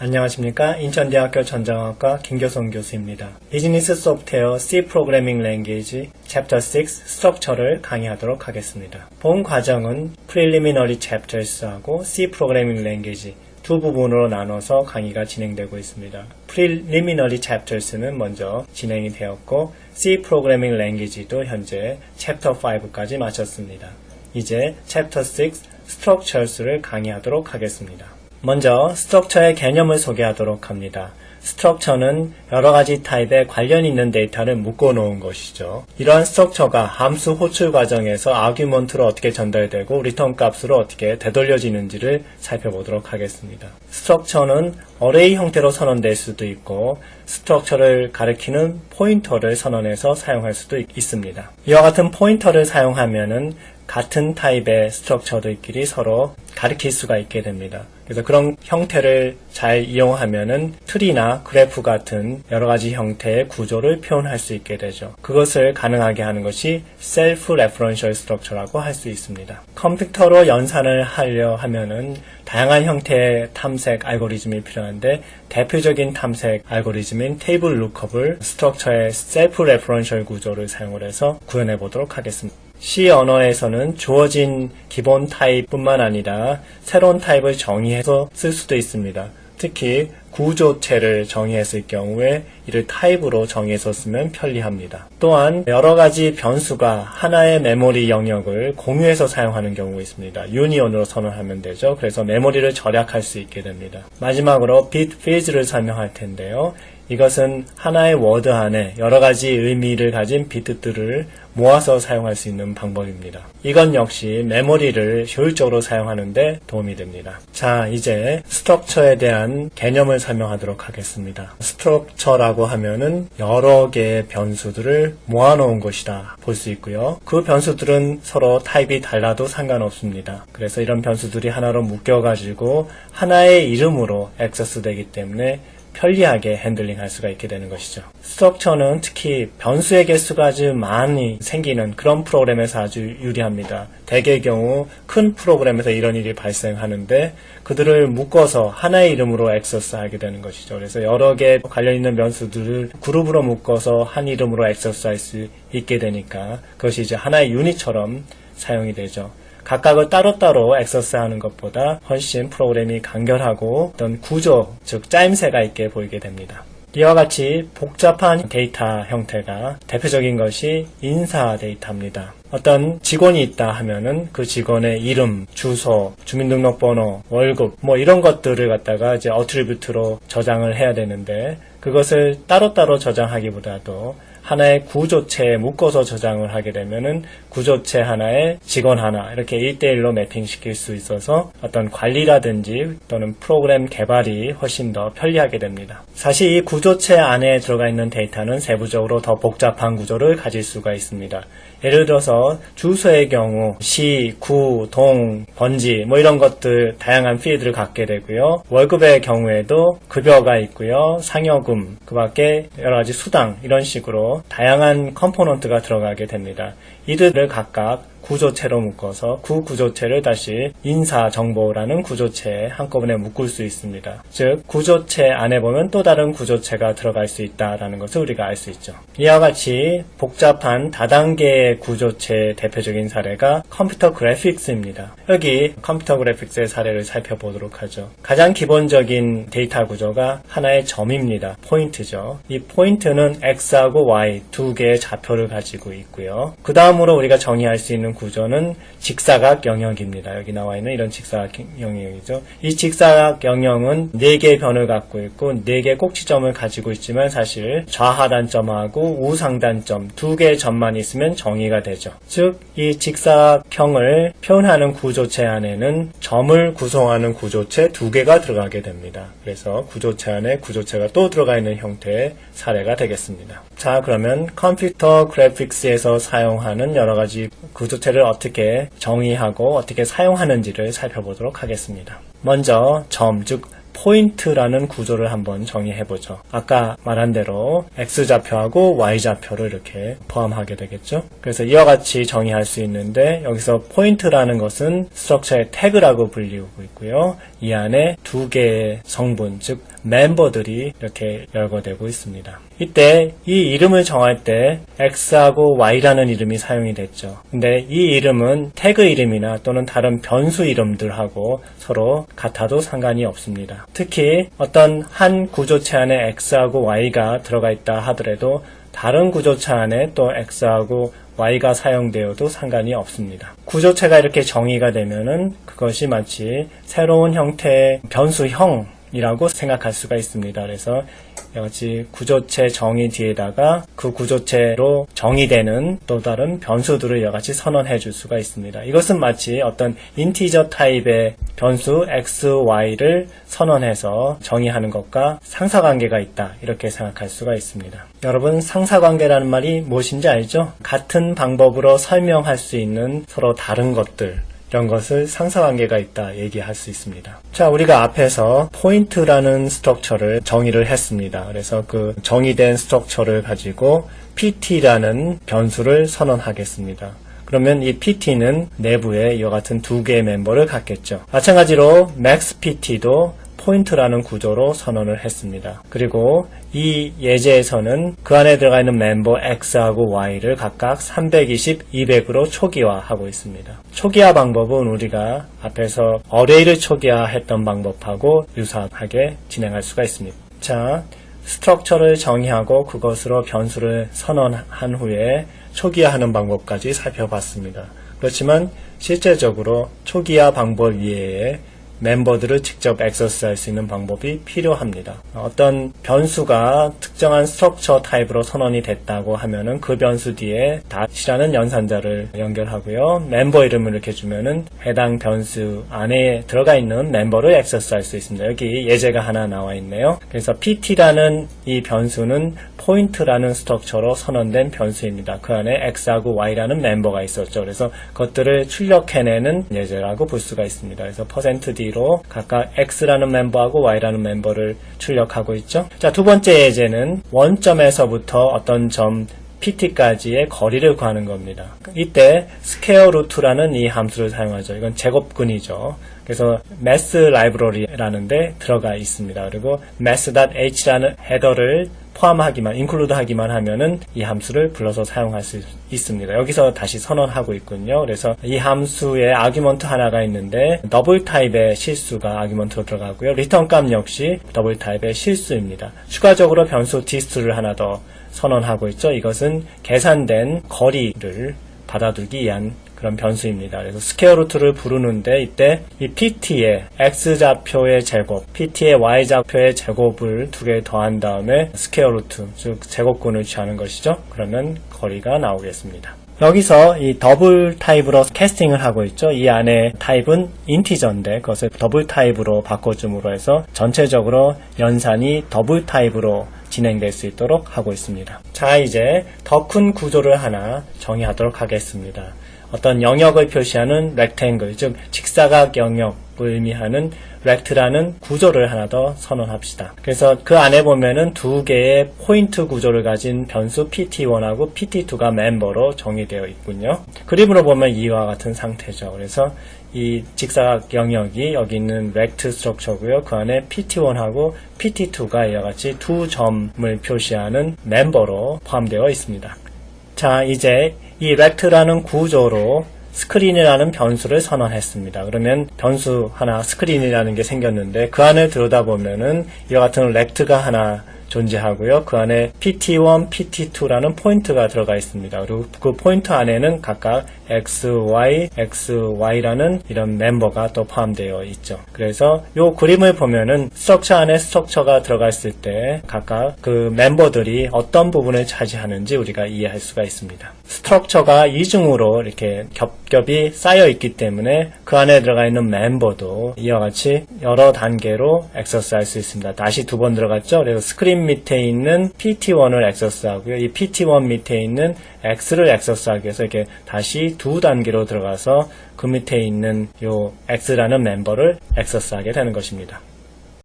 안녕하십니까. 인천대학교 전자공학과 김교성 교수입니다. 비즈니스 소프트웨어 C 프로그래밍 랭귀지 챕터 6 스트럭처를 강의하도록 하겠습니다. 본 과정은 Preliminary Chapters하고 C 프로그래밍 랭귀지 두 부분으로 나눠서 강의가 진행되고 있습니다. Preliminary Chapters는 먼저 진행이 되었고 C 프로그래밍 랭귀지도 현재 챕터 5까지 마쳤습니다. 이제 챕터 6 Structures를 강의하도록 하겠습니다. 먼저 스트럭처의 개념을 소개하도록 합니다. 스트럭처는 여러가지 타입의 관련 있는 데이터를 묶어놓은 것이죠. 이러한 스트럭처가 함수 호출 과정에서 아규먼트로 어떻게 전달되고 리턴 값으로 어떻게 되돌려지는지를 살펴보도록 하겠습니다. 스트럭처는 어레이 형태로 선언될 수도 있고 스트럭처를 가리키는 포인터를 선언해서 사용할 수도 있습니다. 이와 같은 포인터를 사용하면은 같은 타입의 스트럭처들끼리 서로 가리킬 수가 있게 됩니다. 그래서 그런 형태를 잘 이용하면은 트리나 그래프 같은 여러가지 형태의 구조를 표현할 수 있게 되죠. 그것을 가능하게 하는 것이 셀프 레퍼런셜 스트럭처라고 할 수 있습니다. 컴퓨터로 연산을 하려 하면은 다양한 형태의 탐색 알고리즘이 필요한데 대표적인 탐색 알고리즘인 테이블 룩업을 스트럭처의 셀프 레퍼런셜 구조를 사용을 해서 구현해 보도록 하겠습니다. C 언어에서는 주어진 기본 타입뿐만 아니라 새로운 타입을 정의해서 쓸 수도 있습니다. 특히 구조체를 정의했을 경우에 이를 타입으로 정의해서 쓰면 편리합니다. 또한 여러가지 변수가 하나의 메모리 영역을 공유해서 사용하는 경우가 있습니다. 유니온으로 선언하면 되죠. 그래서 메모리를 절약할 수 있게 됩니다. 마지막으로 bit field를 설명할 텐데요. 이것은 하나의 워드 안에 여러가지 의미를 가진 비트들을 모아서 사용할 수 있는 방법입니다. 이건 역시 메모리를 효율적으로 사용하는 데 도움이 됩니다. 자, 이제 스트럭처에 대한 개념을 설명하도록 하겠습니다. 스트럭처라고 하면은 여러 개의 변수들을 모아놓은 것이다 볼 수 있고요. 그 변수들은 서로 타입이 달라도 상관없습니다. 그래서 이런 변수들이 하나로 묶여가지고 하나의 이름으로 액세스되기 때문에 편리하게 핸들링 할 수가 있게 되는 것이죠. 스트럭처는 특히 변수의 개수가 아주 많이 생기는 그런 프로그램에서 아주 유리합니다. 대개의 경우 큰 프로그램에서 이런 일이 발생하는데 그들을 묶어서 하나의 이름으로 액세스하게 되는 것이죠. 그래서 여러 개 관련 있는 변수들을 그룹으로 묶어서 한 이름으로 액세스할 수 있게 되니까 그것이 이제 하나의 유닛처럼 사용이 되죠. 각각을 따로따로 액세스하는 것보다 훨씬 프로그램이 간결하고 어떤 구조, 즉 짜임새가 있게 보이게 됩니다. 이와 같이 복잡한 데이터 형태가 대표적인 것이 인사 데이터입니다. 어떤 직원이 있다 하면은 그 직원의 이름, 주소, 주민등록번호, 월급 이런 것들을 갖다가 이제 어트리뷰트로 저장을 해야 되는데 그것을 따로따로 저장하기보다도 하나의 구조체에 묶어서 저장을 하게 되면은 구조체 하나에 직원 하나 이렇게 1대1로 매핑시킬 수 있어서 어떤 관리라든지 또는 프로그램 개발이 훨씬 더 편리하게 됩니다. 사실 이 구조체 안에 들어가 있는 데이터는 세부적으로 더 복잡한 구조를 가질 수가 있습니다. 예를 들어서 주소의 경우 시, 구, 동, 번지 이런 것들 다양한 필드를 갖게 되고요. 월급의 경우에도 급여가 있고요. 상여금, 그 밖에 여러가지 수당 이런 식으로 다양한 컴포넌트가 들어가게 됩니다. 이들을 각각 구조체로 묶어서 그 구조체를 다시 인사정보라는 구조체에 한꺼번에 묶을 수 있습니다. 즉 구조체 안에 보면 또 다른 구조체가 들어갈 수 있다는 것을 우리가 알 수 있죠. 이와 같이 복잡한 다단계의 구조체의 대표적인 사례가 컴퓨터 그래픽스입니다. 여기 컴퓨터 그래픽스의 사례를 살펴보도록 하죠. 가장 기본적인 데이터 구조가 하나의 점입니다. 포인트죠. 이 포인트는 X하고 Y 두 개의 좌표를 가지고 있고요. 그 다음으로 우리가 정의할 수 있는 구조는 직사각 영역입니다. 여기 나와 있는 이런 직사각 영역이죠. 이 직사각 영역은 4개의 변을 갖고 있고 4개의 꼭지점을 가지고 있지만 사실 좌하단점하고 우상단점 2개의 점만 있으면 정의가 되죠. 즉 이 직사각형을 표현하는 구조체 안에는 점을 구성하는 구조체 2개가 들어가게 됩니다. 그래서 구조체 안에 구조체가 또 들어가 있는 형태의 사례가 되겠습니다. 자, 그러면 컴퓨터 그래픽스에서 사용하는 여러가지 구조체를 어떻게 정의하고 어떻게 사용하는지를 살펴보도록 하겠습니다. 먼저 점, 즉 포인트라는 구조를 한번 정의해보죠. 아까 말한 대로 X좌표하고 Y좌표를 이렇게 포함하게 되겠죠. 그래서 이와 같이 정의할 수 있는데 여기서 포인트라는 것은 스트럭처의 태그라고 불리우고 있고요. 이 안에 두 개의 성분, 즉 멤버들이 이렇게 열거되고 있습니다. 이때 이 이름을 정할 때 X하고 Y라는 이름이 사용이 됐죠. 근데 이 이름은 태그 이름이나 또는 다른 변수 이름들하고 서로 같아도 상관이 없습니다. 특히 어떤 한 구조체 안에 X하고 Y가 들어가 있다 하더라도 다른 구조체 안에 또 X하고 Y가 사용되어도 상관이 없습니다. 구조체가 이렇게 정의가 되면은 그것이 마치 새로운 형태의 변수형이라고 생각할 수가 있습니다. 그래서 여기 구조체 정의 뒤에다가 그 구조체로 정의되는 또 다른 변수들을 여같이 선언해 줄 수가 있습니다. 이것은 마치 어떤 인티저 타입의 변수 x, y를 선언해서 정의하는 것과 상사관계가 있다 이렇게 생각할 수가 있습니다. 여러분 상사관계라는 말이 무엇인지 알죠? 같은 방법으로 설명할 수 있는 서로 다른 것들 이런 것을 상사관계가 있다 얘기할 수 있습니다. 자, 우리가 앞에서 포인트라는 스트럭처를 정의를 했습니다. 그래서 그 정의된 스트럭처를 가지고 pt라는 변수를 선언하겠습니다. 그러면 이 pt는 내부에 이와 같은 두 개의 멤버를 갖겠죠. 마찬가지로 maxpt도 포인트라는 구조로 선언을 했습니다. 그리고 이 예제에서는 그 안에 들어가 있는 멤버 X하고 Y를 각각 320, 200으로 초기화하고 있습니다. 초기화 방법은 우리가 앞에서 어레이를 초기화했던 방법하고 유사하게 진행할 수가 있습니다. 자, 스트럭처를 정의하고 그것으로 변수를 선언한 후에 초기화하는 방법까지 살펴봤습니다. 그렇지만 실제적으로 초기화 방법 이외에 멤버들을 직접 액세스할 수 있는 방법이 필요합니다. 어떤 변수가 특정한 스트럭처 타입으로 선언이 됐다고 하면은 그 변수 뒤에 다시라는 연산자를 연결하고요. 멤버 이름을 이렇게 주면은 해당 변수 안에 들어가 있는 멤버를 액세스할 수 있습니다. 여기 예제가 하나 나와 있네요. 그래서 pt라는 이 변수는 포인트라는 스트럭처로 선언된 변수입니다. 그 안에 x하고 y라는 멤버가 있었죠. 그래서 그것들을 출력해내는 예제라고 볼 수가 있습니다. 그래서 %d로 각각 x라는 멤버하고 y라는 멤버를 출력하고 있죠. 자, 두 번째 예제는 원점에서부터 어떤 점 pt까지의 거리를 구하는 겁니다. 이때 스퀘어 루트라는 이 함수를 사용하죠. 이건 제곱근이죠. 그래서 math library라는 데 들어가 있습니다. 그리고 math.h라는 헤더를 포함하기만, include 하기만 하면은 이 함수를 불러서 사용할 수 있습니다. 여기서 다시 선언하고 있군요. 그래서 이 함수에 아규먼트 하나가 있는데 더블 타입의 실수가 아규먼트로 들어가고요. 리턴 값 역시 더블 타입의 실수입니다. 추가적으로 변수 dist를 하나 더 선언하고 있죠. 이것은 계산된 거리를 받아두기 위한 그런 변수입니다. 그래서 스퀘어 루트를 부르는데 이때 이 pt의 x좌표의 제곱, pt의 y좌표의 제곱을 두 개 더한 다음에 스퀘어 루트, 즉 제곱근을 취하는 것이죠. 그러면 거리가 나오겠습니다. 여기서 이 더블 타입으로 캐스팅을 하고 있죠. 이 안에 타입은 인티저인데 그것을 더블 타입으로 바꿔줌으로 해서 전체적으로 연산이 더블 타입으로 진행될 수 있도록 하고 있습니다. 자, 이제 더 큰 구조를 하나 정의하도록 하겠습니다. 어떤 영역을 표시하는 렉탱글, 즉 직사각 영역을 의미하는 렉트라는 구조를 하나 더 선언합시다. 그래서 그 안에 보면은 두 개의 포인트 구조를 가진 변수 pt1하고 pt2가 멤버로 정의되어 있군요. 그림으로 보면 이와 같은 상태죠. 그래서 이 직사각 영역이 여기 있는 렉트 스트럭처고요. 그 안에 pt1하고 pt2가 이와 같이 두 점을 표시하는 멤버로 포함되어 있습니다. 자, 이제 이 렉트라는 구조로 스크린이라는 변수를 선언했습니다. 그러면 변수 하나 스크린이라는 게 생겼는데 그 안을 들여다보면은 이와 같은 렉트가 하나 존재하고요. 그 안에 pt1, pt2라는 포인트가 들어가 있습니다. 그리고 그 포인트 안에는 각각 xy라는 이런 멤버가 또 포함되어 있죠. 그래서 이 그림을 보면은 스트럭처 안에 스트럭처가 들어갔을 때 각각 그 멤버들이 어떤 부분을 차지하는지 우리가 이해할 수가 있습니다. 스트럭처가 이중으로 이렇게 겹겹이 쌓여 있기 때문에 그 안에 들어가 있는 멤버도 이와 같이 여러 단계로 액세스할 수 있습니다. 다시 두 번 들어갔죠. 그래서 스크린 밑에 있는 pt1을 액세스하고요. 이 pt1 밑에 있는 x를 액세스하기 위해서 이렇게 다시 두 단계로 들어가서 그 밑에 있는 요 x라는 멤버를 액세스하게 되는 것입니다.